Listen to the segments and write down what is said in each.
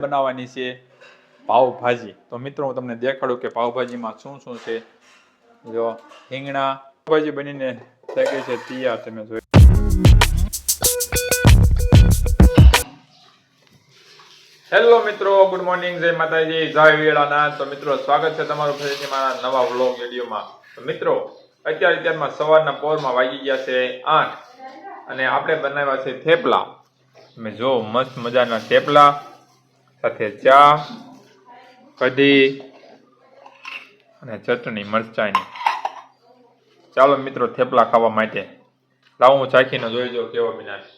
બનાવવાની છે પાવભાજી। તો મિત્રો હું તમને દેખાડું કે પાવભાજીમાં શું શું છે। જો રીંગણા પાવભાજી બનીને થઈ ગઈ છે તૈયાર। તમે જોઈ હેલો મિત્રો, ગુડ મોર્નિંગ, જય માતાજી, જય વેળાનાથ। તો મિત્રો સ્વાગત છે તમારું ફરીથી મારા નવા વ્લોગ વિડીયોમાં। તો મિત્રો અત્યારમાં સવારના પોરમાં વાગી ગયા છે 8 અને આપણે બનાવ્યા છે થેપલા। તમે જો મસ્ત મજાના થેપલા સાથે ચા, કઢી અને ચટણી મરચાંની। ચાલો મિત્રો થેપલા ખાવા માટે લાવો હું ચાખીને જોઈ જો કેવો બન્યા।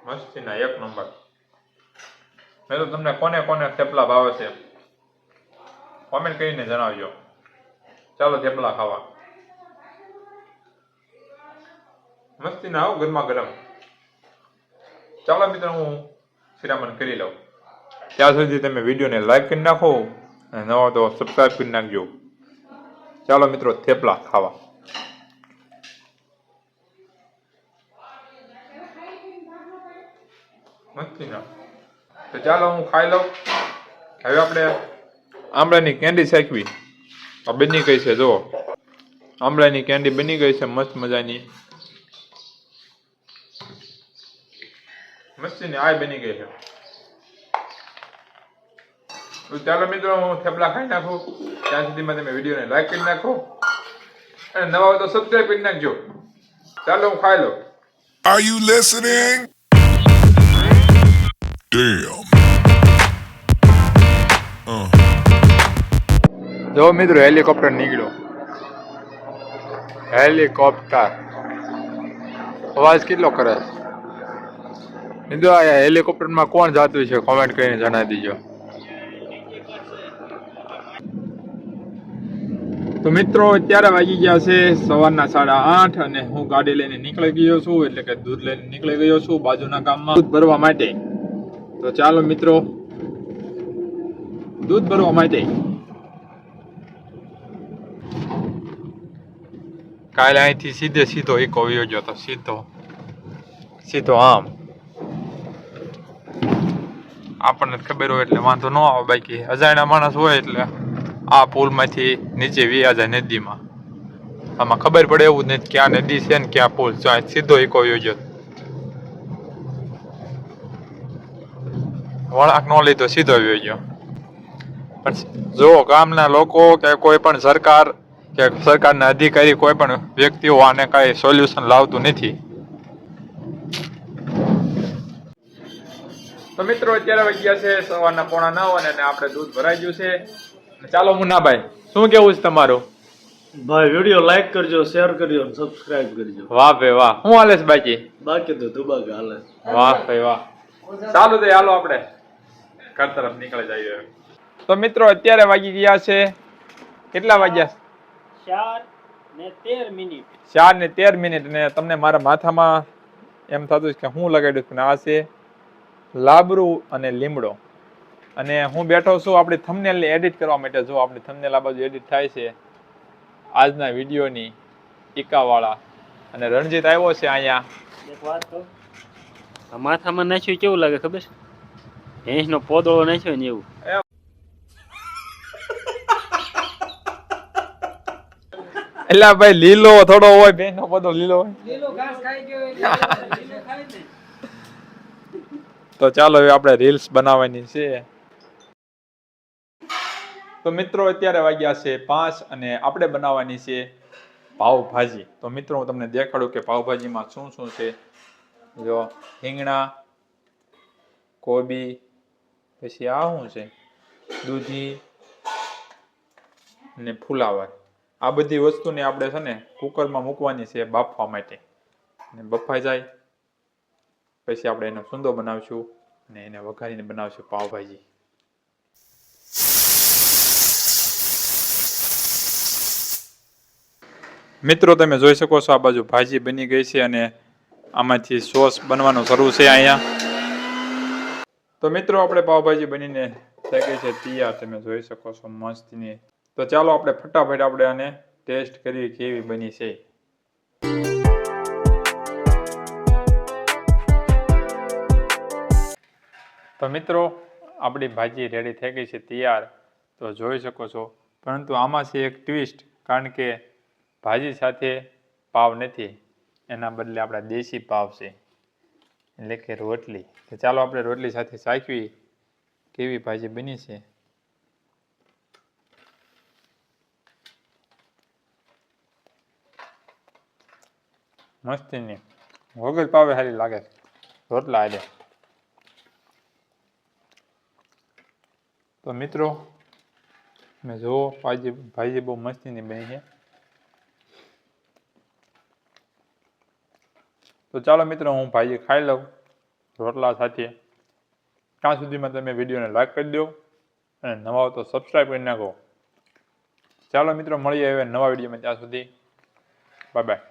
મસ્તીના એક નંબર। મેં તો તમને કોને કોને થેપલા ભાવે છે કોમેન્ટ કરીને જણાવજો। ચાલો થેપલા ખાવા। મસ્તીના આવો ગરમા ગરમ। ચાલો મિત્રો હું શિરામણ કરી લઉં। ત્યાં સુધી તમે વિડીયોને લાઈક કરી નાખો અને નવા તો સબસ્ક્રાઈબ કરી નાખજો। ચાલો મિત્રો થેપલા ખાવા। મસ્તીના તો ચાલો હું ખાઈ લઉં। હવે આપણે આમળાની કેન્ડી શેકવી। આ બની ગઈ છે, જો આમળાની કેન્ડી બની ગઈ છે મસ્ત મજાની। મસ્તીની આ બની ગઈ છે। તો ચાલો મિત્રો હું થેપલા ખાઈ નાખું। ત્યાં સુધીમાં તમે વિડીયોને લાઈક કરી નાખો અને નવા હોય તો સબસ્ક્રાઈબ કરી નાખજો। ચાલો હું ખાઈ લઉં। Are you listening? Damn. જો મિત્રો હેલિકોપ્ટર નીકળ્યો। હેલિકોપ્ટર અવાજ કેટલો કરે છે મિત્રો? આ હેલિકોપ્ટરમાં કોણ જાતું છે કોમેન્ટ કરીને જણાવી દીજો। તો મિત્રો અત્યારે વાગી ગયા છે સવારના 8:30 અને હું ગાડી લઈને નીકળી ગયો છું, એટલે કે દૂધ લઈને નીકળી ગયો છું બાજુના ગામમાં દૂધ ભરવા માટે। તો ચાલો મિત્રો દૂધ ભરવા માટે કાલે અહીંથી સીધો એકો વયો ગયો તો સીધો આમ આપણને ખબર હોય એટલે વાંધો ન આવે। બાકી અજાણ્યા માણસ હોય એટલે આ પુલમાંથી નીચે વ્યા જાય નદીમાં। આમાં ખબર પડે એવું જ નથી ક્યાં નદી છે ને ક્યાં પુલ છે। સીધો એકો વયો ગયો, વળાંક ન લીધો સીધો વયો ગયો। પણ જો ગામના લોકો કે કોઈ પણ સરકાર કે સરકારના અધિકારી કોઈ પણ વ્યક્તિઓ આને કઈ સોલ્યુશન લાવતું નથી। તો મિત્રો અત્યારે વાગ્યા છે સવારના 8:45 અને આપણે દૂધ ભરાઈ ગયું છે। ચાલો મુન્નાભાઈ શું કેવું છે તમારું? ભાઈ વિડિયો લાઈક કરજો, શેર કરજો અને સબસ્ક્રાઇબ કરજો। વાહ ભાઈ વાહ। શું હાલે છે બાકી તો ધુબાકા હાલે। વાહ ભાઈ વાહ। ચાલો તો હાલો આપણે ઘર તરફ નીકળી જઈએ। તો મિત્રો અત્યારે વાગી ગયા છે, કેટલા વાગ્યા? 4:13 અને તમને મારા માથામાં એમ થતું કે હું લગાડ્યું પણ આ છે લાબરું અને લીમડો। અને હું બેઠો છું આપણી થંબનેલ એડિટ કરવા માટે। જો આપણી થંબનેલ આ બાજુ એડિટ થાય છે આજના વિડીયોની ટીકાવાળા। અને રણજીત આવ્યો છે અહીંયા। એક વાત કહું, આ માથામાં નાખ્યું કેવું લાગે ખબર છે? ભેંસનો પોદળો નાખ્યો ને એવું। એટલે ભાઈ લીલો થોડો હોય, ભેંસનો પોદળો લીલો હોય, લીલો ઘાસ ખાઈ ગયો એટલે લીલો ખાય ને। તો ચાલો હવે આપણે રીલ્સ બનાવવાની છે। તો મિત્રો અત્યારે વાગ્યા છે 5 અને આપણે બનાવવાની છે પાવભાજી। તો મિત્રો હું તમને દેખાડું કે પાવભાજીમાં શું શું છે। જો રીંગણા, કોબી, પછી આ શું છે દૂધી અને ફુલાવર। આ બધી વસ્તુને આપણે છે ને કુકરમાં મૂકવાની છે બાફવા માટે। અને બફાઈ જાય પછી આપણે એનો સૂંદો બનાવશું અને એને વઘારીને બનાવશું પાવભાજી। મિત્રો તમે જોઈ શકો છો આ બાજુ ભાજી બની ગઈ છે અને આમાંથી સોસ બનવાનું શરૂ છે અહીંયા। તો મિત્રો આપણે પાવભાજી બનીને થઈ ગઈ છે તૈયાર, તમે જોઈ શકો છો મસ્તની। તો ચાલો આપણે ફટાફટ આપણે આને ટેસ્ટ કરીએ કેવી બની છે। તો મિત્રો આપણી ભાજી રેડી થઈ ગઈ છે તૈયાર, તો જોઈ શકો છો. પરંતુ આમાં છે એક ટ્વિસ્ટ, કારણ કે ભાજી સાથે પાવ નથી, એના બદલે આપણા દેશી પાવ છે, એટલે કે રોટલી. તો ચાલો આપણે રોટલી સાથે ચાખવી કેવી ભાજી બની છે. મસ્તીની વગર પાવે સારી લાગે રોટલા આજે. તો મિત્રો મેં જુઓ ભાજી બહુ મસ્તીની બની છે. તો ચાલો મિત્રો હું ભાજી ખાઈ લઉં રોટલા સાથે. ત્યાં સુધીમાં તમે વિડીયોને લાઈક કરી દો અને નવા હો તો સબસ્ક્રાઈબ કરી નાખો. ચાલો મિત્રો મળીએ હવે નવા વિડીયોમાં, ત્યાં સુધી બાય બાય.